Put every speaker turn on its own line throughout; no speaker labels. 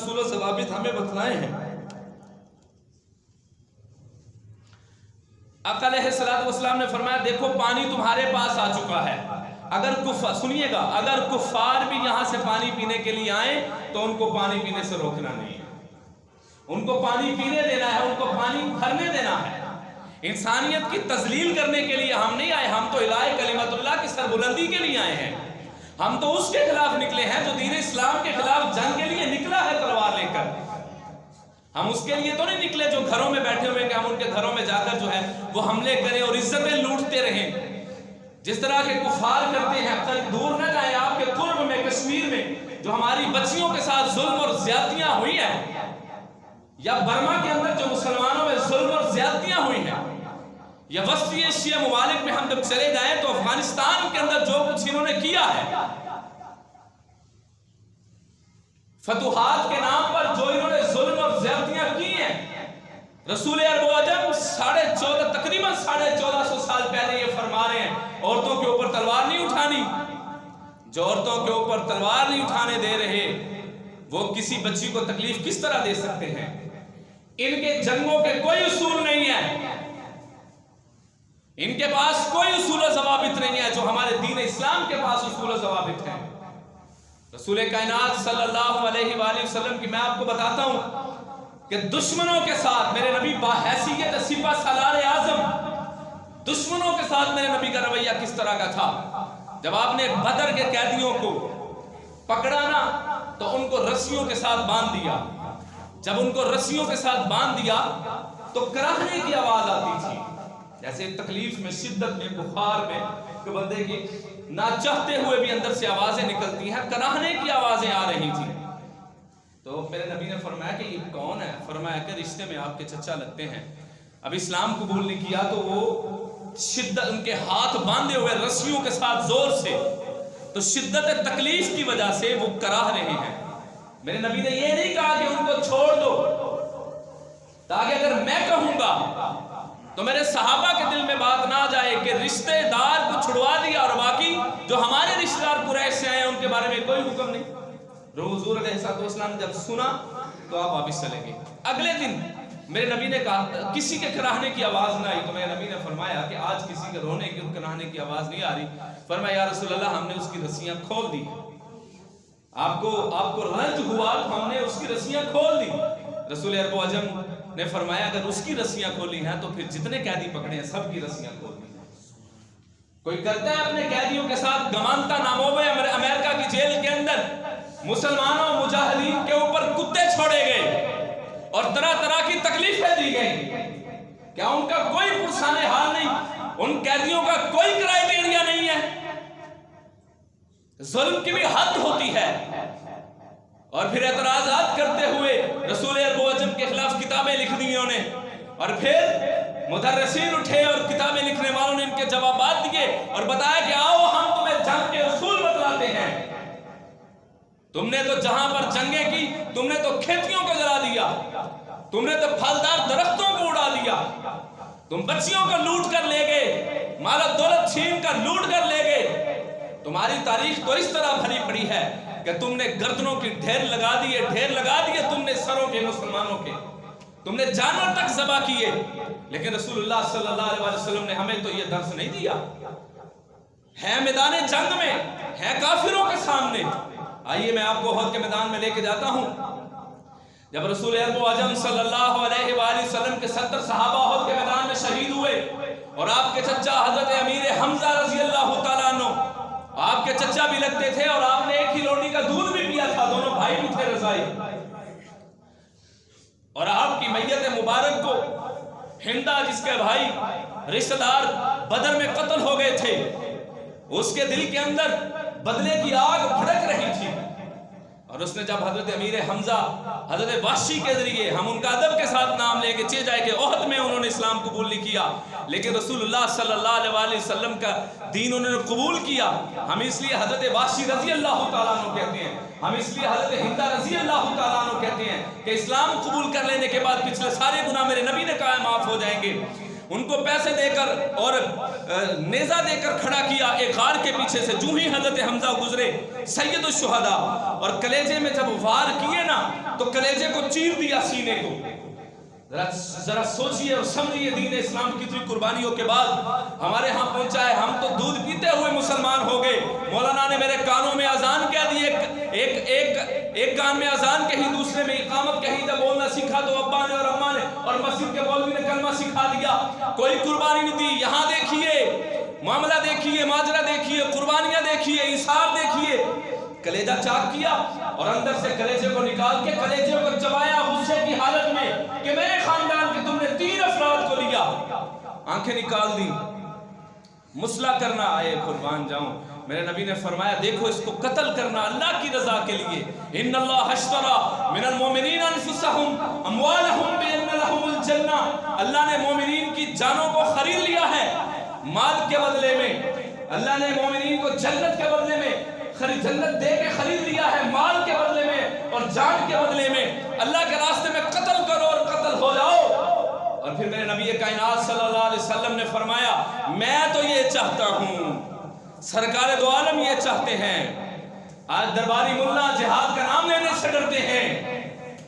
उसूल और ज़वाबित हमें बतलाए हैं। आका अलैहिस्सलाम ने फरमाया, देखो पानी तुम्हारे पास आ चुका है, अगर कुफार, सुनिएगा, अगर कुफार भी यहाँ से पानी पीने के लिए आए तो उनको पानी पीने से रोकना नहीं है, उनको पानी पीने देना है, उनको पानी भरने देना है। इंसानियत की तजलील करने के लिए हम नहीं आए, हम तो इलाही कलिमतुल्लाह की सरबुलंदी के लिए आए हैं। हम तो उसके खिलाफ निकले हैं जो दीन इस्लाम के खिलाफ जंग के लिए निकला है तलवार लेकर। हम उसके लिए तो नहीं निकले जो घरों में बैठे हुए कि हम उनके घरों में जाकर जो है वो हमले करें और इज्जतें लूटते रहें जिस तरह के कुफार करते हैं। कल दूर न जाए, आपके कुर्ब में कश्मीर में जो हमारी बच्चियों के साथ जुल्म और ज्यादतियां हुई हैं, या बर्मा के अंदर जो मुसलमानों में जुल्म और ज्यादतियां हुई हैं, या वस्ती एशिया मुमालिक में हम जब चले जाएं तो अफगानिस्तान के अंदर जो कुछ इन्होंने किया है, फतुहात के नाम पर जो इन्होंने जुल्म और ज्यादतियां की हैं, रसूल अरब व अजम तकरीबन 1450 साल पहले ये फरमा रहे हैं, औरतों के ऊपर तलवार नहीं उठानी। जो औरतों के ऊपर तलवार नहीं उठाने दे रहे वो किसी बच्ची को तकलीफ किस तरह दे सकते हैं? इनके जंगों के कोई उसूल नहीं है, इनके पास कोई उसूल और ज़वाबित नहीं है जो हमारे दीन इस्लाम के पास उसूल और ज़वाबित हैं। रसूल कायनात सल्लल्लाहु अलैहि वसल्लम की मैं आपको बताता हूं कि दुश्मनों के साथ मेरे नबी बाहैसियत सिपा सालार आज़म, दुश्मनों के साथ मेरे नबी का रवैया किस तरह का था। जब आपने बदर के कैदियों को पकड़ा ना तो उनको रस्सियों के साथ बांध दिया। जब उनको रस्सियों के साथ बांध दिया तो कराहने की आवाज आती थी, जैसे तकलीफ में, शिद्दत में, बुखार में कि बंदे की ना चाहते हुए भी अंदर से आवाजें निकलती हैं, कराहने की आवाजें आ रही थी। तो मेरे नबी ने फरमाया कि ये कौन है? फरमाया कि रिश्ते में आपके चचा लगते हैं, अब इस्लाम कबूल नहीं किया। तो वो शिद्दत, उनके हाथ बांधे हुए रस्सियों के साथ जोर से, तो शिद्दत तकलीफ की वजह से वो कराह रहे हैं। मेरे नबी ने ये नहीं कहा कि उनको छोड़ दो, ताकि अगर मैं कहूंगा तो मेरे सहाबा के दिल में बात ना जाए कि रिश्तेदार को छुड़वा दिया और बाकी जो हमारे रिश्तेदार कुरैश से आए उनके बारे में कोई हुक्म नहीं। हुजूर अलैहिस्सलाम ने जब सुना तो आप वापस चले गए। अगले दिन मेरे नबी ने कहा किसी के कराहने की आवाज ना आई, तो मेरे नबी ने फरमाया कि आज किसी के रोने की, कराहने की आवाज नहीं आ रही। फरमाया या रसूल अल्लाह, हमने उसकी रस्सियां खोल दी, आपको रंज हुआ तो हमने उसकी रस्सियां खोल दी। रसूल अरब व अजम ने फरमाया अगर उसकी रस्सियां खोली हैं तो फिर जितने कैदी पकड़े हैं सबकी रस्सियां खोल दी। कोई करता है अपने कैदियों के साथ गमानता नामोबे। अमेरिका की जेल के अंदर मुसलमानों मुजाहिदीन के ऊपर कुत्ते छोड़े गए और तरह तरह की तकलीफें दी गई। क्या उनका कोई पुरसाने हाल नहीं? उन कैदियों का कोई क्राइटेरिया नहीं है? जुल्म की भी हद होती है। और फिर एतराजात करते हुए रसूल अरब व अजम के खिलाफ किताबें लिख दी इन्होंने, और फिर मुदर्रिसीन उठे और किताबें लिखने वालों ने इनके जवाबात दिए और बताया कि आओ हम तुम्हें जंग के उसूल बतलाते हैं। तुमने तो जहां पर जंगें की, तुमने तो खेतियों को जला दिया, तुमने तो फलदार दरख्तों को उड़ा दिया, तुम बच्चियों को लूट कर ले गए, माल दौलत छीन कर लूट कर ले गए। तुम्हारी तारीख तो इस तरह भरी पड़ी है कि तुमने गर्दनों की ढेर लगा दिए तुमने सरों के, मुसलमानों के, तुमने जानवर तक ज़बा किए। लेकिन रसूलुल्लाह सल्लल्लाहु अलैहि वसल्लम ने हमें तो ये दर्स नहीं दिया। है मैदान जंग में, है काफिरों के सामने। आइए मैं आपको उहद के मैदान में लेके जाता हूं। जब रसूल अरब व अजम सल्लल्लाहु अलैहि वसल्लम के 70 सहाबा उहद के मैदान में शहीद हुए और आपके चचा हजरत अमीर हमजा रज़ी अल्लाह तआला अन्हु, आपके चचा भी लगते थे और आपने एक ही लोटी का दूध भी पिया था, दोनों भाई भी थे रज़ाई। और आपकी मैयत मुबारक को हिंदा, जिसके भाई रिश्तेदार बदर में कत्ल हो गए थे, उसके दिल के अंदर बदले की आग भड़क रही थी। और उसने जब हजरत अमीर हमजा, हजरत वाशी के जरिए, हम उनका अदब के साथ नाम लेके चले जाए कि ओहद में उन्होंने इस्लाम कबूल नहीं किया, लेकिन रसूलुल्लाह सल्लल्लाहु अलैहि वसल्लम का दीन उन्होंने कबूल किया। हम इसलिए हजरत वाशी रजी अल्लाह तआला अन्हु कहते हैं, हम इसलिए हजरत हिंदा रजी अल्लाह तआला अन्हु कहते हैं कि इस्लाम कबूल कर लेने के बाद पिछले सारे गुनाह मेरे नबी ने कहा माफ हो जाएंगे। ان کو پیسے دے کر اور نیزہ دے کر کھڑا کیا ایک غار کے پیچھے سے. جو ہی حضرت حمزہ گزرے سید الشہداء اور کلیجے میں جب وار کیے نا تو کلیجے کو چیر دیا سینے کو. ذرا سوچئے اور سمجھئے دین اسلام کی اتنی قربانیوں کے بعد ہمارے ہاں پہنچا ہے. ہم تو دودھ پیتے ہوئے مسلمان ہو گئے. مولانا نے میرے کانوں میں اذان کہہ دی, ایک کان میں اذان کہی, دوسرے میں اقامت کہی. جب بولنا سیکھا تو ابا نے اور اماں نے اور مسجد کے مولوی نے کلمہ سکھا دیا. کوئی قربانی نہیں دی. یہاں دیکھیے معاملہ دیکھیے, ماجرا دیکھیے, قربانیاں دیکھیے, انصاف دیکھیے. کلیجہ چاک کیا اور اندر سے کلیجے کو نکال کے کلیجے کو چبایا غصے کی حالت میں کہ میرے خاندان کے تم نے 3 افراد کو لیا. آنکھیں نکال دی. مسلح کرنا آئے قربان جاؤں. میرے نبی نے فرمایا دیکھو اس کو قتل کرنا اللہ کی رضا کے لیے. ان اللہ اشترى من المؤمنین انفسهم اموالهم بان لهم الجنہ. اللہ نے مومنین کی جانوں کو خرید لیا ہے مال کے بدلے میں. اللہ نے مومنین کو جنت کے بدلے میں جنت دے کے خرید لیا ہے, مال کے بدلے میں اور جان کے بدلے میں. اللہ کے راستے میں قتل کرو اور قتل ہو جاؤ. اور پھر میرے نبی کائنات صلی اللہ علیہ وسلم نے فرمایا میں تو یہ چاہتا ہوں, سرکار دو عالم یہ چاہتے ہیں. آج درباری ملا جہاد کا نام لینے سے ڈرتے ہیں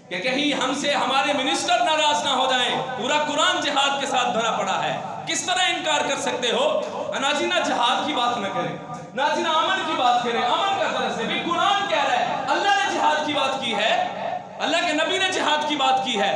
کہ کہیں ہم سے ہمارے منسٹر ناراض نہ ہو جائیں. پورا قرآن جہاد کے ساتھ بھرا پڑا ہے. کس طرح انکار کر سکتے ہو؟ ناجینا جہاد کی بات نہ کریں, ناجینا امن کی بات کریں. امن کا طرف سے بھی قرآن کہہ رہا ہے, اللہ نے جہاد کی بات کی ہے, اللہ کے نبی نے جہاد کی بات کی ہے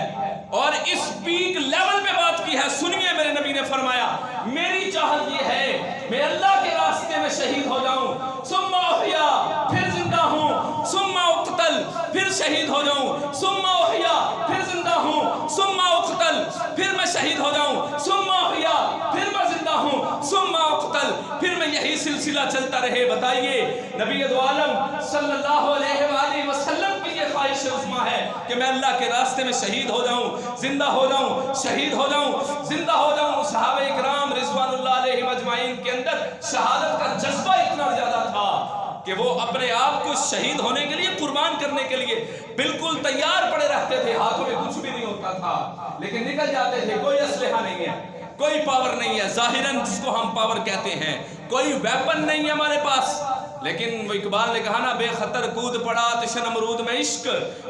اور اس پیک لیول پہ بات کی ہے. سنیے میرے نبی نے فرمایا میری چاہت یہ ہے میں اللہ کے راستے میں شہید ہو جاؤں, ثم احیا پھر زندہ ہوں, ثم اقتل پھر شہید ہو جاؤں, ثم احیا پھر زندہ ہوں, ثم اقتل پھر میں شہید ہو جاؤں, ثم احیا پھر میں زندہ ہوں, ثم اقتل پھر میں یہی سلسلہ چلتا رہے. بتائیے نبی دو عالم صلی اللہ علیہ وآلہ وسلم کی یہ خواہش عظمیٰ ہے کہ میں اللہ کے راستے میں شہید ہو جاؤں, زندہ ہو جاؤں, شہید ہو جاؤں, زندہ ہو جاؤں. صحابہ اکرام رضوان اللہ علیہ مجمعین کے اندر شہادت کا جذبہ اتنا زیادہ تھا کہ وہ اپنے آپ کو شہید ہونے کے لیے, قربان کرنے کے لیے بالکل تیار پڑے رہتے تھے. ہاتھوں میں کچھ بھی نہیں ہوتا تھا لیکن نکل جاتے تھے. کوئی اسلحہ نہیں ہے, کوئی پاور نہیں ہے, ظاہراً جس کو ہم پاور کہتے ہیں, کوئی ویپن نہیں ہے ہمارے پاس. لیکن وہ اقبال نے کہا نا بے خطر کود پڑا آتش نمرود میں عشق,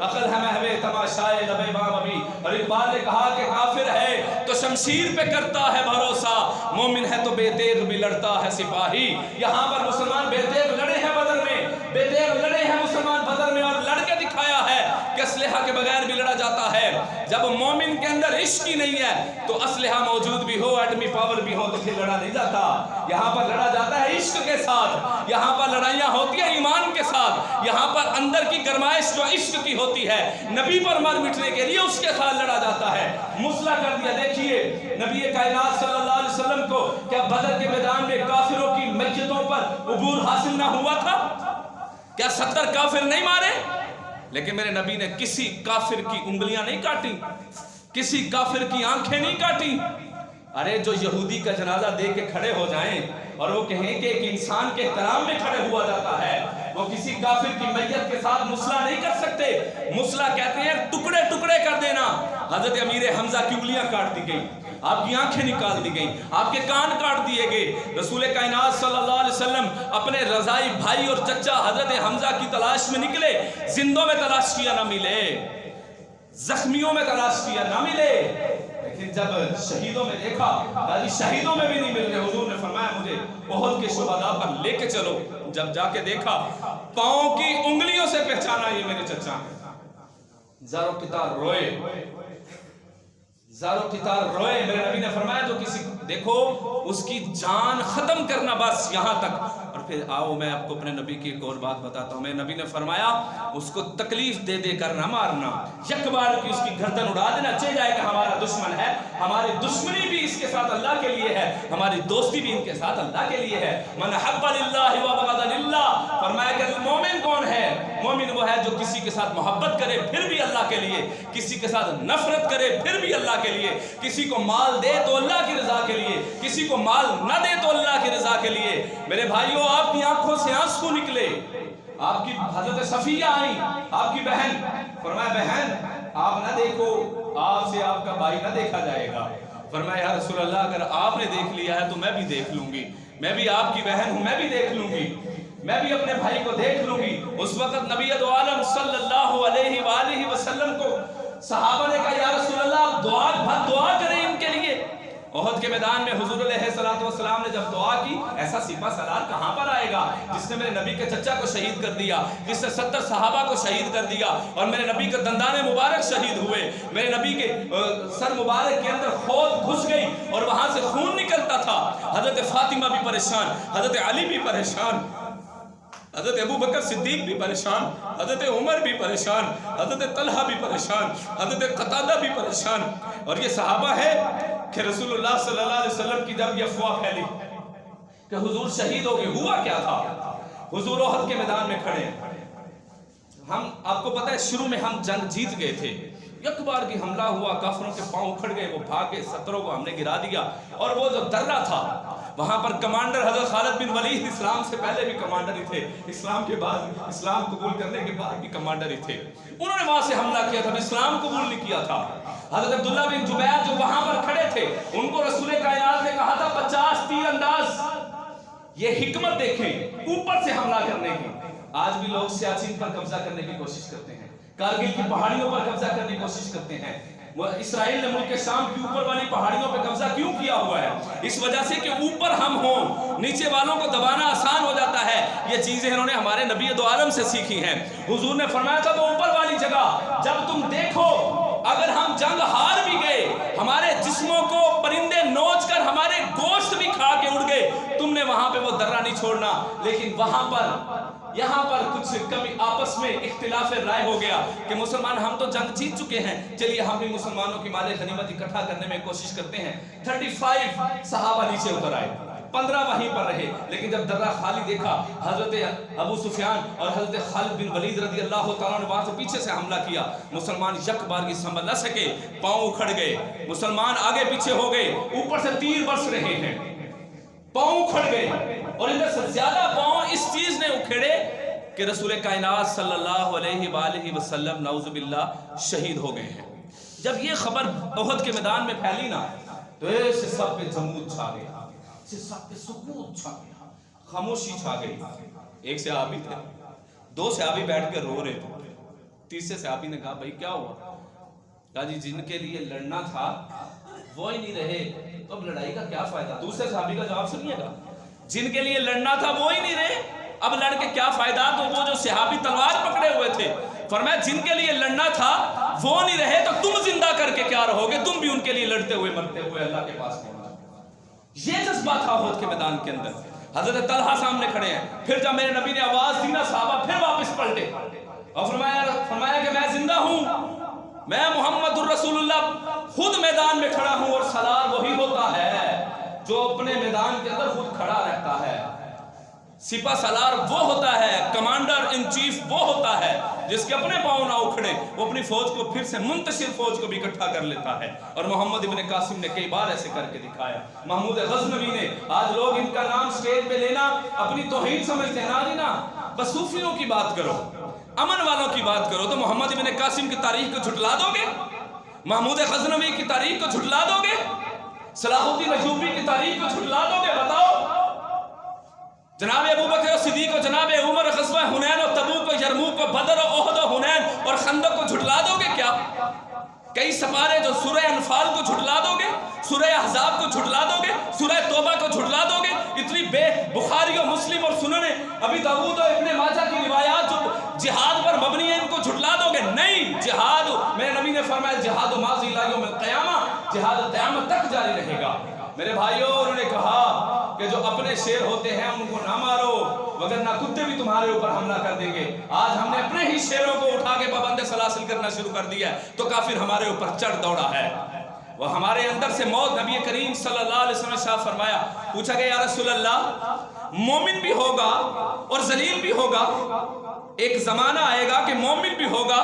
عقل ہے محو تماشائے لبے بام ابھی. اور اقبال نے کہا کہ کافر ہے تو شمشیر پہ کرتا ہے بھروسہ, مومن ہے تو بے تیغ بھی لڑتا ہے سپاہی. یہاں پر مسلمان بے تیغ لڑے ہیں بدر میں, بے تیغ لڑے ہیں مسلمان بدر میں اور لڑ کے دکھایا ہے کہ اسلحہ کے بغیر بھی لڑا جاتا ہے. جب مومن کے اندر عشق ہی نہیں ہے تو اسلحہ موجود بھی ہو, ایٹمی پاور بھی ہو, تو پھر لڑا نہیں جاتا. یہاں پر لڑا جاتا ہے عشق کے ساتھ, یہاں پر لڑائیاں ہوتی ہیں ایمان کے ساتھ, یہاں پر اندر کی گرمائش جو عشق کی ہوتی ہے نبی پر مر مٹنے کے لیے اس کے ساتھ لڑا جاتا ہے. مسلح کر دیا. دیکھیے نبی کائنات صلی اللہ علیہ وسلم کو کیا بدر کے میدان میں کافروں کی میتوں پر عبور حاصل نہ ہوا تھا؟ کیا 70 کافر نہیں مارے؟ لیکن میرے نبی نے کسی کافر کی انگلیاں نہیں کاٹی, کسی کافر کی آنکھیں نہیں کاٹی. ارے جو یہودی کا جنازہ دے کے کھڑے ہو جائیں اور وہ کہیں کہ ایک انسان کے احترام میں کھڑے ہوا جاتا ہے, وہ کسی کافر کی میت کے ساتھ مسلح نہیں کر سکتے. مسلح کہتے ہیں ٹکڑے ٹکڑے کر دینا. حضرت امیر حمزہ کی انگلیاں کاٹ دی گئی, آپ کی آنکھیں نکال دی گئیں, آپ کے کان کاٹ دیے گئے. رسول کائنات صلی اللہ علیہ وسلم اپنے رضائی بھائی اور چچا حضرت حمزہ کی تلاش میں نکلے. زندوں میں تلاش کیا نہ ملے, زخمیوں میں تلاش کیا نہ ملے, لیکن جب شہیدوں میں دیکھا دادی شہیدوں میں بھی نہیں مل رہے. حضور نے فرمایا مجھے احد کے شہداء پر لے کے چلو. جب جا کے دیکھا پاؤں کی انگلیوں سے پہچانا یہ میرے چچا ہیں. زارو قطار روئے, زارو قطار روئے. میرے نبی نے فرمایا جو کسی دیکھو اس کی جان ختم کرنا بس یہاں تک. اور پھر آؤ میں آپ کو اپنے نبی کی ایک اور بات بتاتا ہوں. میرے نبی نے فرمایا اس کو تکلیف دے دے کر نہ مارنا, یک بار کی اس کی گردن اڑا دینا. چل جائے کہ ہمارا دشمن ہے, ہماری دشمنی بھی اس کے ساتھ اللہ کے لیے ہے, ہماری دوستی بھی ان کے ساتھ اللہ کے لیے ہے. من حب للہ و بغض للہ. فرمایا کہ مومن کون ہے؟ مومن وہ ہے جو کسی کے ساتھ محبت کرے پھر بھی اللہ کے لیے, کسی کے ساتھ نفرت کرے پھر بھی اللہ کے لیے, کسی کو مال دے تو اللہ کی رضا کے لیے, کسی کو مال نہ دے تو اللہ کی رضا کے لیے. میرے بھائیوں آپ کی آنکھوں سے آنسو نکلے. آپ کی حضرت صفیہ آئیں, آپ کی بہن. فرمایا بہن آپ نہ دیکھو, آپ سے آپ کا بھائی نہ دیکھا جائے گا. فرمایا یا رسول اللہ اگر آپ نے دیکھ لیا ہے تو میں بھی دیکھ لوں گی، میں بھی آپ کی بہن ہوں، میں بھی دیکھ لوں گی، میں بھی اپنے بھائی کو دیکھ لوں گی۔ اس وقت نبی دو عالم صلی اللہ علیہ وآلہ وسلم کو صحابہ نے کہا یا رسول اللہ آپ دعا کریں ان کے لیے۔ احد کے میدان میں حضور علیہ السلام نے جب دعا کی، ایسا سپہ سالار کہاں پر آئے گا جس نے میرے نبی کے چچا کو شہید کر دیا، جس نے 70 صحابہ کو شہید کر دیا، اور میرے نبی کے دندان مبارک شہید ہوئے، میرے نبی کے سر مبارک کے اندر خود گھس گئی اور وہاں سے خون نکلتا تھا۔ حضرت فاطمہ بھی پریشان، حضرت علی بھی پریشان، حضرت ابو بکر صدیق بھی پریشان، حضرت عمر بھی پریشان، حضرت طلحہ بھی پریشان، حضرت قتادہ بھی پریشان۔ اور یہ صحابہ ہے کہ رسول اللہ صلی اللہ علیہ وسلم کی جب یہ افواہ پھیلی کہ حضور شہید ہو گئے، ہوا کیا تھا؟ حضور احد کے میدان میں کھڑے ہیں۔ ہم آپ کو پتہ ہے شروع میں ہم جنگ جیت گئے تھے، یک بار کی حملہ ہوا، کافروں کے پاؤں اکھڑ گئے، وہ بھاگ گئے، 70 کو ہم نے گرا دیا۔ اور وہ جو درہ تھا وہاں پر کمانڈر حضرت خالد بن ولید اسلام سے پہلے بھی کمانڈر ہی تھے، اسلام کے بعد، اسلام قبول کرنے کے بعد بھی کمانڈر ہی تھے، انہوں نے وہاں سے حملہ کیا تھا، اسلام قبول نہیں کیا تھا۔ حضرت عبداللہ بن جبیر جو وہاں پر کھڑے تھے، ان کو رسول کائنات نے کہا تھا 50 تیر انداز۔ یہ حکمت دیکھیں اوپر سے حملہ کرنے کی۔ آج بھی لوگ سیاچین پر قبضہ کرنے کی کوشش کرتے ہیں، کارگل کی پہاڑیوں پر قبضہ کرنے کی کوشش کرتے ہیں۔ وہ اسرائیل نے ملک شام کی اوپر والی پہاڑیوں پہ قبضہ کیوں کیا ہوا ہے؟ اس وجہ سے کہ اوپر ہم ہوں، نیچے والوں کو دبانا آسان ہو جاتا ہے۔ یہ چیزیں انہوں نے ہمارے نبی دو عالم سے سیکھی ہیں۔ حضور نے فرمایا تھا وہ اوپر والی جگہ جب تم دیکھو اگر ہم جنگ ہار بھی گئے، ہمارے جسموں کو پرندے نوچ کر ہمارے گوشت بھی کھا کے اڑ گئے، تم نے وہاں پہ وہ درہ نہیں چھوڑنا۔ لیکن وہاں پر یہاں پر کچھ کمی آپس میں اختلاف رائے ہو گیا کہ مسلمان ہم تو جنگ جیت چکے ہیں، چلیے ہم بھی مسلمانوں کی مال غنیمت اکٹھا کرنے میں کوشش کرتے ہیں۔ 35 صحابہ نیچے اتر آئے، 15 وہیں پر رہے، لیکن جب درہ خالی دیکھا حضرت ابو سفیان اور حضرت خالد بن ولید رضی اللہ تعالیٰ نے وہاں سے پیچھے سے حملہ کیا۔ مسلمان یک بار کی سنبھل نہ سکے، پاؤں اکھڑ گئے، مسلمان آگے پیچھے ہو گئے، اوپر سے تیر برس رہے ہیں، پاؤں اکھڑ گئے، اور ادھر سے زیادہ پاؤں اس چیز نے اکھڑے کہ رسول کائنات صلی اللہ علیہ وآلہ وسلم نعوذ باللہ شہید ہو گئے ہیں۔ جب یہ خبر احد کے میدان میں پھیلی نا تو ایسے سب پہ جمود چھا گیا، ایسے سب پہ سکوت چھا گیا، خاموشی چھا گئی۔ ایک صحابی تھے، 2 صحابی بیٹھ کے رو رہے تھے، تیسرے صحابی نے کہا بھائی کیا ہوا؟ کہا جی جن کے لیے لڑنا تھا وہ ہی نہیں رہے تو اب لڑائی کا کیا فائدہ؟ دوسرے صحابی کا جواب سنیے گا، جن کے لیے لڑنا تھا وہ ہی نہیں رہے اب لڑ کے کیا فائدہ؟ تو وہ جو صحابی تلوار پکڑے ہوئے تھے فرمایا جن کے لیے لڑنا تھا وہ نہیں رہے تو تم زندہ کر کے کیا رہو گے؟ تم بھی ان کے لیے لڑتے ہوئے مرتے ہوئے اللہ کے پاس پہنچ۔ یہ جذبہ تھا احد کے میدان کے اندر۔ حضرت طلحہ سامنے کھڑے ہیں، پھر جب میرے نبی نے آواز دی نا صحابہ پھر واپس پلٹے اور فرمایا کہ میں زندہ ہوں، میں محمد الرسول اللہ خود میدان میں کھڑا ہوں، اور سالار وہی ہوتا ہے جو اپنے میدان کے اندر خود کھڑا رہتا ہے، سپہ سالار وہ ہوتا ہے، کمانڈر ان چیف وہ ہوتا ہے جس کے اپنے پاؤں نہ اکھڑے، وہ اپنی فوج کو پھر سے منتشر فوج کو بھی اکٹھا کر لیتا ہے۔ اور محمد ابن قاسم نے کئی بار ایسے کر کے دکھایا، محمود غزنوی نے، آج لوگ ان کا نام سٹیج پہ لینا اپنی توحید سمجھتے ہیں، نا بس صوفیوں کی بات کرو، امن والوں کی بات کرو، تو محمد ابن قاسم کی تاریخ کو جھٹلا دو گے؟ محمود غزنوی کی تاریخ کو جھٹلا دو گے؟ صلاح الدین ایوبی کی تاریخ کو جھٹلا دو گے؟ بتاؤ۔ جناب ابو بکر صدیق و جناب عمر غزوہ حنین و تبوک و یرموک و بدر و احد و حنین اور خندق کو جھٹلا دو گے کیا؟ کئی سپارے جو سورہ انفال کو جھٹلا دو گے، سورہ احزاب کو جھٹلا دو گے، سورہ توبہ کو جھٹلا دو گے؟ اتنی بے بخاری و مسلم اور سنن ابی داؤد اور ابن ماجہ کی روایات جو جہاد پر مبنی ہیں ان کو جھٹلا دو گے؟ نہیں، جہاد میرے نبی نے فرمایا جہاد ماضی الی یوم القیامہ، جہاد قیامت تک جاری رہے گا۔ میرے بھائیوں انہوں نے کہا کہ جو اپنے شیر ہوتے ہیں ان کو نہ مارو وگرنہ کتے بھی تمہارے اوپر حملہ کر دیں گے۔ آج ہم نے اپنے ہی شیروں کو اٹھا کے پابند سلاسل کرنا شروع کر دیا ہے تو کافر ہمارے اوپر چڑھ دوڑا ہے، وہ ہمارے اندر سے موت۔ نبی کریم صلی اللہ علیہ وسلم نے صاحب فرمایا، پوچھا کہ یا رسول اللہ مومن بھی ہوگا اور ذلیل بھی ہوگا، ایک زمانہ آئے گا کہ مومن بھی ہوگا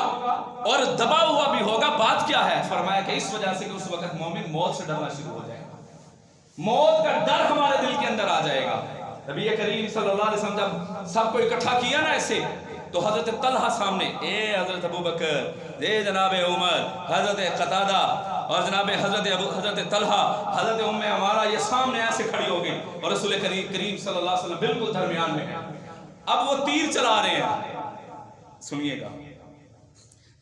اور دبا ہوا بھی ہوگا، بات کیا ہے؟ فرمایا کہ اس وجہ سے کہ اس وقت مومن موت سے ڈرنا شروع ہو جائے گا، موت کا ڈر ہمارے دل کے اندر آ جائے گا۔ نبی کریم صلی اللہ علیہ وسلم جب سب کو اکٹھا کیا نا ایسے तो हजरत तलहा सामने, ए हजरत अबू बकर, ए जनाब उमर, हजरत कतादा और जनाब हजरत तलहा, हजरत उम्मे अमारा, ये सामने ऐसे खड़ी हो गई और रसूल करीम सल्लल्लाहु अलैहि वसल्लम बिल्कुल दरमियान में है। अब वो तीर चला रहे हैं, सुनिएगा,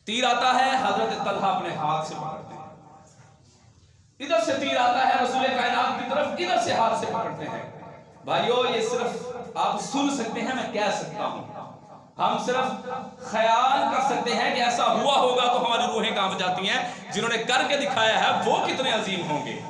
तीर आता है, हजरत तलहा अपने हाथ से पकड़ते हैं, इधर से तीर आता है रसूल कायनात की तरफ, इधर से हाथ से पकड़ते हैं। भाइयों, ये सिर्फ आप सुन सकते हैं, मैं कह सकता हूं, हम सिर्फ ख्याल कर सकते हैं कि ऐसा हुआ होगा तो हमारी रूहें कांप जाती हैं। जिन्होंने करके दिखाया है वो कितने अजीम होंगे।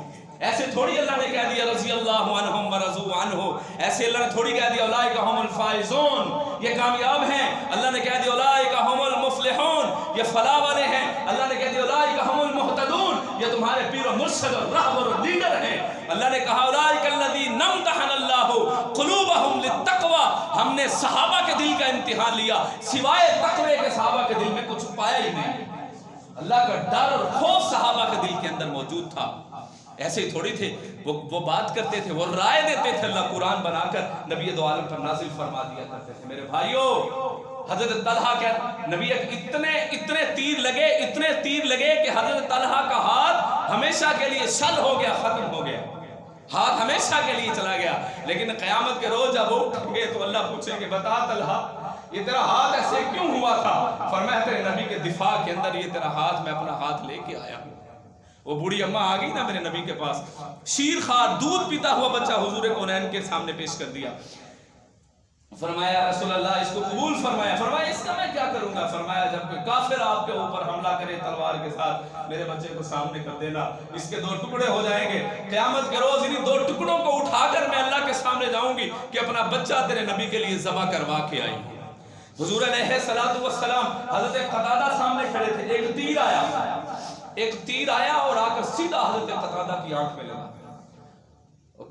ऐसे थोड़ी अल्लाह ने कह दिया रज़ी अल्लाहु अन्हुम व रज़ू अन्हु, ऐसे अल्लाह ने थोड़ी कह दिया उलाइका हुमुल फाइज़ून, ये कामयाब हैं। अल्लाह ने कह दिया उलाइका हुमुल मुफ़्लिहून, ये फलाह वाले हैं। अल्लाह ने कह दिया उलाइका हुमुल मुहतदून, ये तुम्हारे पीर और मुर्शिद और रहबर और लीडर हैं। अल्लाह ने कहा उलाइका अल्लज़ीना इम्तहनल्लाहु क़ुलूबहुम लित्तक़वा, हमने सहाबा के दिल का इम्तिहान लिया, सिवाय तक़वे के सहाबा के दिल में कुछ पाया ही नहीं। अल्लाह का डर और खौफ सहाबा के दिल के अंदर मौजूद था। ऐसे ही थोड़ी थे, वो बात करते थे, वो राय देते थे, अल्लाह कुरान बनाकर नबी दो आलम पर नाज़िल फरमा दिया करते थे। मेरे भाइयों, हजरत तलहा के नबी इतने तीर लगे कि हजरत तलहा का हाथ हमेशा के लिए सल हो गया, खत्म हो गया, हाथ हमेशा के लिए चला गया। लेकिन क़यामत के रोज जब वो उठेंगे तो अल्लाह पूछेंगे, बता तलहा ये तेरा हाथ ऐसे क्यों हुआ था? फरमाया तेरे नबी के दिफा के अंदर ये तेरा हाथ, मैं अपना हाथ लेके आया हूँ। वो बूढ़ी अम्मा आ गई ना मेरे नबी के पास, शीर खार दूध पीता हुआ बच्चा हुजूर कौनैन के सामने पेश कर दिया। फरमाया रसूल अल्लाह इसको कबूल फरमाया। फरमाया इसका मैं क्या करूंगा? फरमाया जब कोई काफिर आपके ऊपर हमला करे तलवार के साथ, मेरे बच्चे को सामने कर देना, इसके दो टुकड़े हो जाएंगे। क़यामत के रोज इन्हीं दो टुकड़ों को उठाकर मैं अल्लाह के सामने जाऊंगी कि अपना बच्चा तेरे नबी के लिए ज़बह करवा के आई। हुजूर अलैहिस्सलातु वस्सलाम हजरत कतादा सामने खड़े थे, एक तीर आया और आकर सीधा हजरत कतादा की आंख में लगा,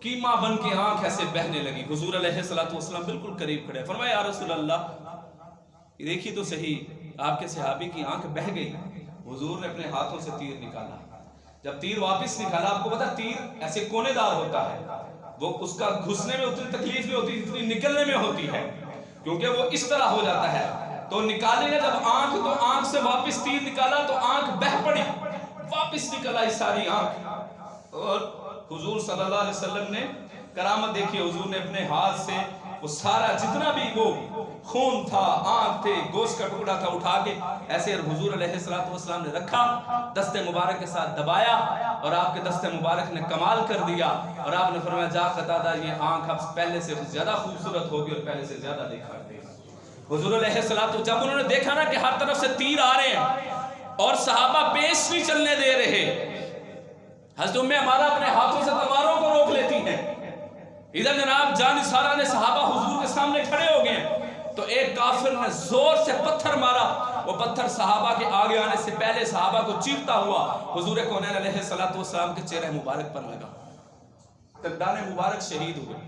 कीमा बन के आंख ऐसे बहने लगी। हुजूर अलैहिस्सलातु वस्सलाम बिल्कुल करीब खड़े, फरमाया या रसूल अल्लाह देखिए तो सही, आपके सहाबी की आंख बह गई। हुजूर ने अपने हाथों से तीर निकाला, जब तीर वापस निकाला, आपको पता तीर ऐसे कोनेदार होता है, वो उसका घुसने में उतनी तकलीफ नहीं होती जितनी निकलने में होती है, क्योंकि वो इस तरह हो जाता है। तो निकालेगा जब आंख, तो आंख से वापस तीर निकाला तो आंख बह पड़ी, वापस निकल आई सारी आंख। और हुजूर सल्लल्लाहु अलैहि वसल्लम ने करामत देखी, हुजूर ने अपने हाथ से वो सारा जितना भी वो खून था, आंख थे, गोश्त का टुकड़ा था, उठा के ऐसे हुजूर अलैहिस्सलातु वस्सलाम ने रखा, दस्ते मुबारक के साथ दबाया और आपके दस्ते मुबारक ने कमाल कर दिया। और आपने फरमाया जा कतादा ये आंख अब पहले से ज्यादा खूबसूरत होगी और पहले से ज्यादा देखा देगी। हुजूर अलैहिस्सलातु जब उन्होंने देखा ना कि हर तरफ से तीर आ रहे हैं और सहाबा पेश नहीं चलने दे रहे, हज़रत उम्मे अमारा अपने हाथों से तलवारों को रोक लेती हैं, इधर जनाब जानिसारा ने सहाबा हुजूर के सामने खड़े हो गए, तो एक काफिर ने जोर से पत्थर मारा, वो पत्थर सहाबा के आगे आने से पहले सहाबा को चीरता हुआ हुजूर कौनैन अलैहिस्सलातु वस्सलाम के चेहरे मुबारक पर लगा। दंदाने मुबारक शहीद हुए।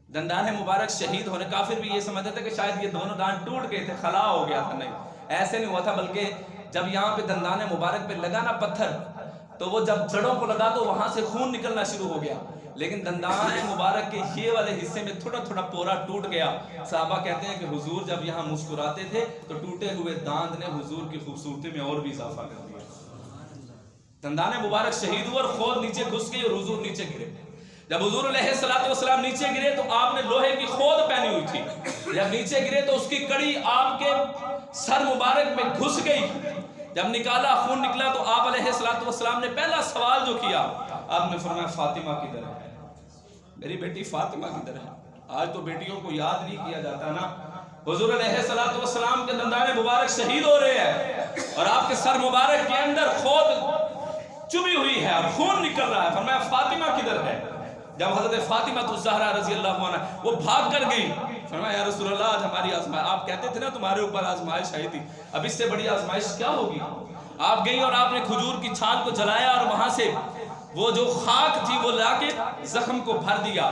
दंदाने मुबारक शहीद होने, काफिर भी ये समझते थे कि शायद ये दोनों दांत टूट गए थे, खला हो गया था, नहीं ऐसे नहीं हुआ था, बल्कि जब यहाँ पे दंदाने मुबारक पे लगा ना पत्थर, तो वो जब जड़ों को लगा तो वहां से खून निकलना शुरू हो गया, लेकिन दंदाने मुबारक के ये वाले हिस्से में थोड़ा थोड़ा पोरा टूट गया। साहबा कहते हैं कि हुजूर जब यहाँ मुस्कुराते थे तो टूटे हुए दांत ने हुजूर की खूबसूरती में और भी इजाफा कर दिया। दंदाने मुबारक शहीद हुए और खोद नीचे घुस गई और हुजूर नीचे गिरे। जब हुजूर अलैहिस्सलातु वस्सलाम नीचे गिरे तो आपने लोहे की खोद पहनी हुई थी, जब नीचे गिरे तो उसकी कड़ी आपके सर मुबारक में घुस गई। जब निकाला, खून निकला, तो आप अलैहिस्सलातु वस्सलाम ने पहला सवाल जो किया, आपने फरमाया फातिमा किधर है, मेरी बेटी फातिमा किधर है। आज तो बेटियों को याद नहीं किया जाता ना। हुजूर अलैहिस्सलातु वस्सलाम के दंदाने मुबारक शहीद हो रहे हैं और आपके सर मुबारक के अंदर खोद चुभी हुई है और खून निकल रहा है। फरमाया फातिमा किधर है। जब हजरत फातिमा तो ज़हरा रज़ी अल्लाह अन्हा वो भाग कर गई, फरमाया या रसूल अल्लाह आज हमारी आजमाइश, आप कहते थे ना तुम्हारे ऊपर आजमाइश आई थी, अब इससे बड़ी आजमाइश क्या होगी। आप गई और आपने खजूर की छाल को जलाया और वहां से वो जो खाक थी वो लाके जख्म को भर दिया।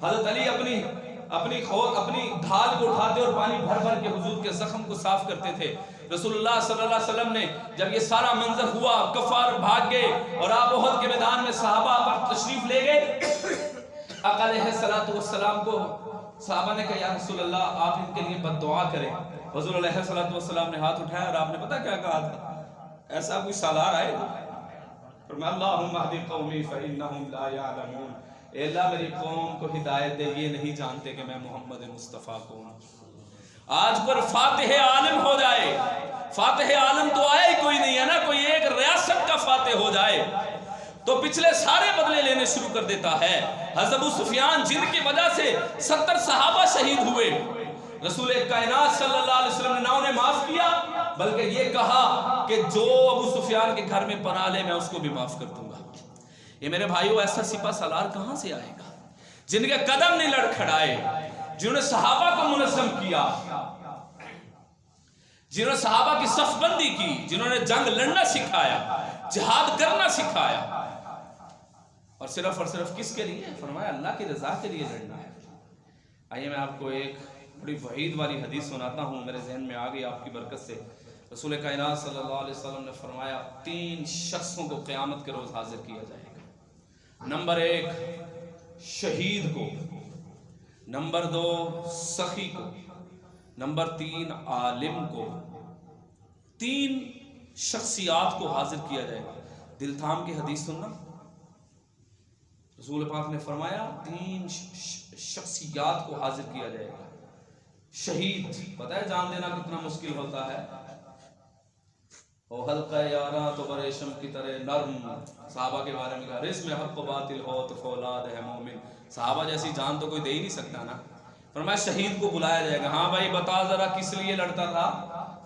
हजरत अली अपनी ढाल को उठाते और पानी भर भर के हुजूर के जख्म को साफ करते थे। रसूलुल्लाह सल्लल्लाहु अलैहि वसल्लम ने जब ये सारा मंजर हुआ, कफार भाग गए और आप उहद के मैदान में सहाबा पर तशरीफ ले गए। आका अलैहिस्सलातु वस्सलाम को सहाबा ने कहा या रसूल अल्लाह आप इनके लिए बद्दुआ करें। हुज़ूर अलैहिस्सलाम ने हाथ उठाया और आपने पता क्या कहा था? ऐसा कोई सालार आएगा, फरमाया अल्लाहुम्मा हदी कौमी फ़इन्नहुम ला यअलमून, ए अल्लाह मेरी कौम को हिदायत दे, ये नहीं जानते कि मैं मोहम्मद मुस्तफ़ा कौन हूँ। आज पर फातिह आलम हो जाए, फातिह आलम तो आया ही कोई नहीं है ना, कोई एक रियासत का फातिह हो जाए तो पिछले सारे बदले लेने शुरू कर देता है। हज़रत अबू सुफियान जिनकी वजह से 70 सहाबा शहीद हुए, रसूल कायनात सल्लल्लाहु अलैहि वसल्लम ने ना उन्हें माफ किया बल्कि ये कहा कि जो अबू सुफियान के घर में पनाह ले मैं उसको भी माफ कर दूंगा। ये मेरे भाइयों, ऐसा सिपा सालार कहां से आएगा जिनके कदम नहीं लड़खड़ाए, जिन्होंने सहाबा को मुनज़्ज़म किया, जिन्होंने सहाबा की सफबंदी की, जिन्होंने जंग लड़ना सिखाया, जिहाद करना सिखाया, और सिर्फ किसके लिए? फरमाया अल्लाह की रजा के लिए लड़ना है। आइए मैं आपको एक बड़ी वहीद वाली हदीस सुनाता हूँ, मेरे जहन में आ गई आपकी बरकत से। रसूल कायनात सल्लल्लाहु अलैहि वसल्लम ने फरमाया 3 शख्सों को क़यामत के रोज़ हाजिर किया जाएगा। नंबर 1 शहीद को, नंबर 2 सखी को, नंबर 3 आलिम को। 3 शख्सियात को हाजिर किया जाएगा। दिल थाम की हदीस सुनना, रसूल पाक ने फरमाया 3 शख्सियात को हाजिर किया जाएगा। शहीद, पता है जान देना कितना मुश्किल होता है। ओ हल्का यारा तो बरेशम की तरह नरम, सहाबा के बारे में कहा रिस्म हक बातिल हो तो फौलाद है मोमिन, सहाबा जैसी जान तो कोई दे ही नहीं सकता ना। फरमाया शहीद को बुलाया जाएगा, हाँ भाई बता जरा किस लिए लड़ता था?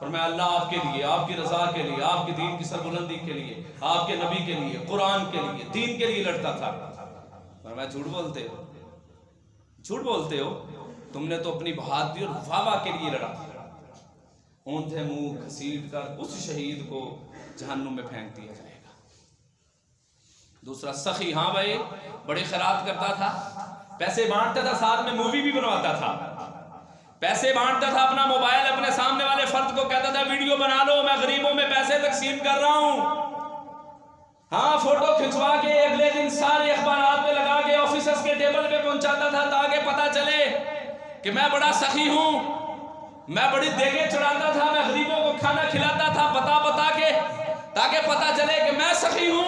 फरमाया अल्लाह आपके लिए, आपकी रजा के लिए, आपकी दीन की सरबुलंदी के लिए, आपके नबी के लिए, कुरान के लिए, दीन के लिए लड़ता था। फरमाया झूठ बोलते हो, झूठ बोलते हो, तुमने तो अपनी बहादुरी और वावा के लिए लड़ा। ऊंधे मुंह घसीट कर उस शहीद को जहन्नुम में फेंक दिया जाएगा। दूसरा सखी, हाँ भाई बड़ी खैरात करता था, पैसे बांटता था, साथ में मूवी भी बनवाता था, पैसे बांटता था, अपना मोबाइल अपने सामने वाले फर्द को कहता था वीडियो बना लो, मैं गरीबों में पैसे तकसीम कर रहा हूं। हाँ, फोटो खिंचवा के अगले दिन सारे अखबारात में लगा के ऑफिसर्स के टेबल पे पहुंचाता था ताकि पता चले कि मैं बड़ा सखी हूं, मैं बड़ी देगे चढ़ाता था, मैं गरीबों को खाना खिलाता था बता के, ताकि पता चले कि मैं सखी हूं।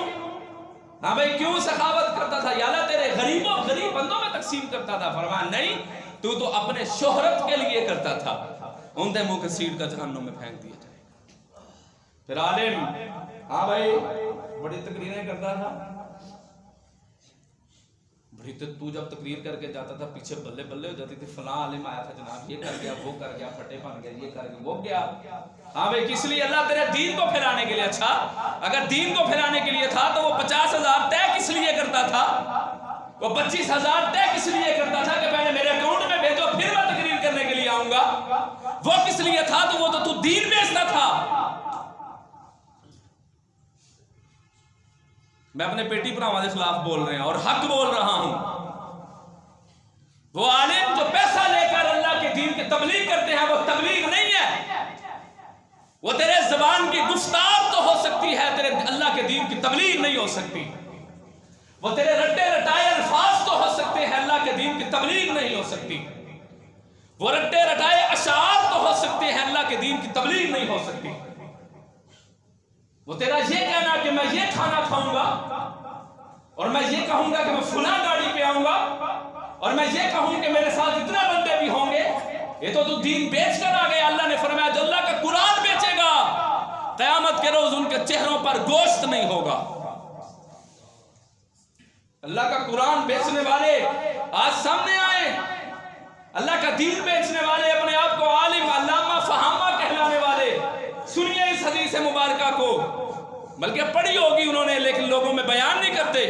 हाँ भाई क्यों सखावत करता था? याला तेरे गरीब बंदों में तकसीम करता था। फरमाया नहीं, तू तो अपने शोहरत के लिए करता था। ऊंधे मुंह के सीट का जहन्नुम में फेंक दिया जाए। फिर आलिम, हाँ भाई बड़ी तकरीरें करता था, बड़ी तो तू जब तकरीर करके जाता था पीछे बल्ले बल्ले हो जाती थी, फलां आलिम आया था जनाब, ये कर गया, वो कर गया, फटे बन गया, ये कर गया, वो गया। हाँ भाई किस लिए? अल्लाह तेरे दीन को फैलाने के लिए। अच्छा, अगर दीन को फैलाने के लिए था तो वो 50,000 तय किस लिए करता था? वो 25,000 तय किस लिए करता था कि पहले मेरे अकाउंट में भेजो फिर मैं तकरीर करने के लिए आऊंगा? वो किस लिए था? तो वो तो तू दीन बेचता था। मैं अपने पेटी भरावां के खिलाफ बोल रहे हैं और हक बोल रहा हूं। वो आलिम जो पैसा लेकर अल्लाह के दीन की तबलीग करते हैं वो तबलीग नहीं है, वो तेरे ज़बान की गुफ्तार तो हो सकती है, तेरे अल्लाह के दीन की तबलीग नहीं हो सकती। वो तेरे रट्टे रटाए अल्फाज तो हो सकते हैं, अल्लाह के दीन की तबलीग नहीं हो सकती। वो रट्टे रटाए अशार तो हो सकते हैं, अल्लाह के दीन की तबलीग नहीं हो सकती। वो तेरा ये कहना कि मैं ये खाना खाऊंगा और मैं ये कहूंगा कि मैं फुला गाड़ी पे आऊंगा और मैं ये कहूं कि मेरे साथ इतने बंदे भी होंगे, ये तो तू दीन बेच कर आ गया। अल्लाह ने फरमाया जो अल्लाह का कुरान बेचेगा क़यामत के रोज उनके चेहरों पर गोश्त नहीं होगा। अल्लाह का कुरान बेचने वाले आज सामने आए, अल्लाह का दीन बेचने वाले, अपने आप को आलिम अल्लामा फहामा कहलाने वाले। सुनिए इस हदीस मुबारका को, बल्कि पढ़ी होगी उन्होंने लेकिन लोगों में बयान नहीं करते।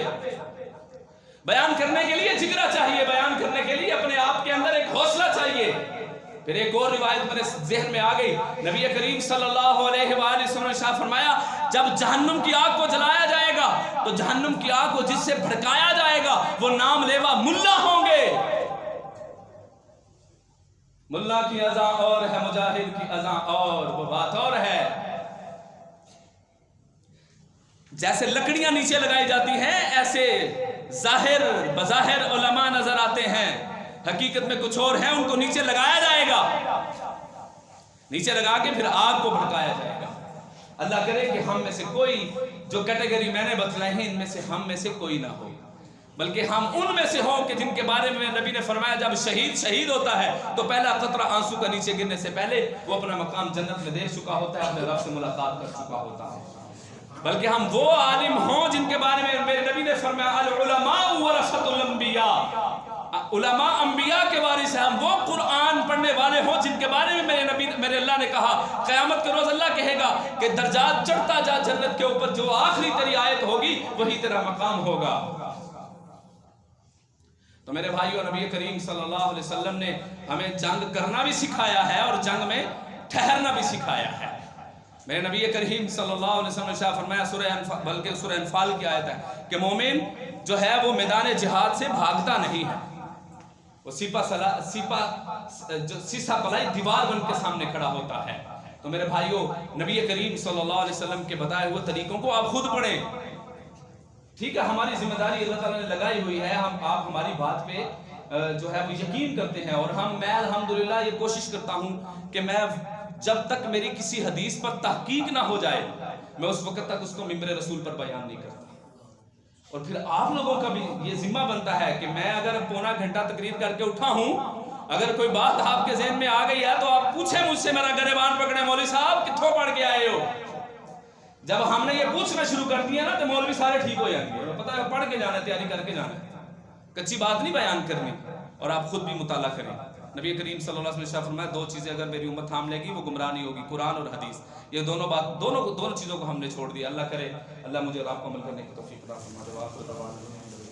बयान करने के लिए जिगरा चाहिए, बयान करने के लिए अपने आप के अंदर एक हौसला चाहिए। फिर एक और रिवायत मेरे ज़हन में आ गई, नबी करीम सल्लल्लाहु अलैहि वसल्लम ने शाह फरमाया जब जहन्नुम की आग को जलाया जाएगा तो जहन्नुम की आग को जिससे भड़काया जाएगा वो नाम लेवा मुल्ला होंगे। मुल्ला की अज़ा और है, मुजाहिद की अज़ा और, वो बात और है। जैसे लकड़ियां नीचे लगाई जाती हैं ऐसे जाहिर बज़ाहिर उलमा नजर आते हैं, हकीकत में कुछ और है, उनको नीचे लगाया जाएगा। नीचे लगा के फिर आग को भड़काया जाएगा। अल्लाह करे कि हम में से कोई जो कैटेगरी मैंने बतलाई है इनमें से हम में से कोई ना हो, बल्कि हम उनमें से हों कि जिनके बारे में नबी ने फरमाया जब शहीद होता है तो पहला कतरा आंसू का नीचे गिरने से पहले वो अपना मकाम जन्नत में देख चुका होता है, अपने रब से मुलाकात कर चुका होता है। बल्कि हम वो आलिम हों जिनके बारे में मेरे नबी ने फरमाया अल उलमा वरसतुल अंबिया, उलमा अंबिया के वारिस हैं। हम वो कुरान पढ़ने वाले हों जिनके बारे में मेरे अल्लाह ने कहा क़यामत के रोज़ अल्लाह कहेगा कि दर्जात चढ़ता जा जन्नत के ऊपर, जो आखिरी तेरी आयत होगी वही तेरा मकाम होगा। तो मेरे भाइयों, नबी करीम सल्लल्लाहु अलैहि वसल्लम ने हमें जंग करना भी सिखाया है और जंग में ठहरना भी सिखाया है। मेरे नबी करीम सल्लल्लाहु अलैहि वसल्लम ने फरमाया सूरह अनफाल की आयत है कि मोमिन जो है वो मैदान जिहाद से भागता नहीं है, वो सीसा पलाई दीवार बन के सामने खड़ा होता है। तो मेरे भाइयों, नबी करीम सल्लल्लाहु अलैहि वसल्लम के बताए हुए तरीकों को आप खुद पढ़ें। ठीक है, हमारी जिम्मेदारी अल्लाह ताला ने लगाई हुई है, आप हमारी बात पे जो है वो यकीन करते हैं। और मैं अल्हम्दुलिल्लाह ये कोशिश करता हूँ कि मैं जब तक मेरी किसी हदीस पर तहकीक ना हो जाए मैं उस वक्त तक उसको मिंबर रसूल पर बयान नहीं करता। और फिर आप लोगों का भी ये जिम्मा बनता है कि मैं अगर पौना घंटा तकरीर करके उठा हूँ, अगर कोई बात आपके ज़हन में आ गई है तो आप पूछे मुझसे, मेरा गरेबान पकड़े, मौलवी साहब कित्थों पढ़ के आए हो। जब हमने ये पूछना शुरू कर दिया ना तो मौलवी सारे ठीक हो जाएंगे, पता है पढ़ के जाना है, तैयारी करके जाना है, कच्ची बात नहीं बयान करनी। और आप खुद भी मुताला करें। नबी करीम सल्लल्लाहु अलैहि वसल्लम ने फरमाया दो चीज़ें अगर मेरी उम्मत थाम लेगी वो गुमराह नहीं होगी, कुरान और हदीस। ये दोनों चीज़ों को हमने छोड़ दिया। अल्लाह करे अल्लाह मुझे और आपको अमल करने की तौफीक अता फरमाए।